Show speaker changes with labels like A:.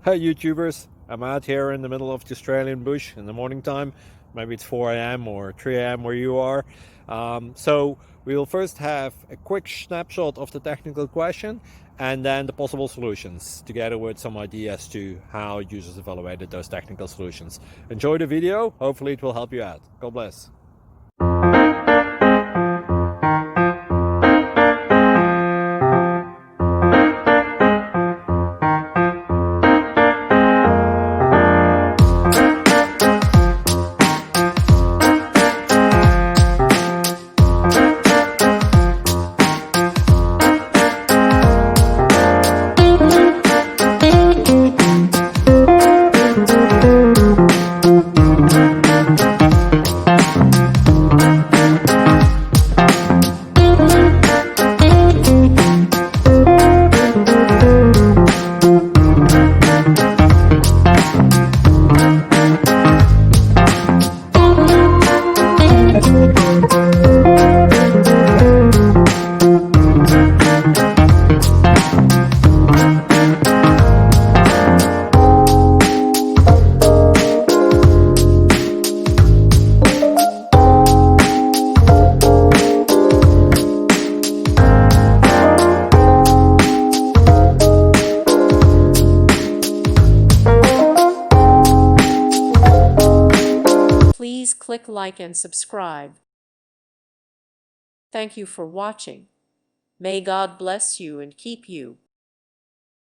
A: Hey YouTubers, I'm out here in the middle of the Australian bush in the morning time. Maybe it's 4 a.m. or 3 a.m. where you are. So we'll first have a quick snapshot of the technical question and then the possible solutions, together with some ideas to how users evaluated those technical solutions. Enjoy the video, hopefully it will help you out. God bless.
B: Please click like and subscribe. Thank you for watching. May God bless you and keep you.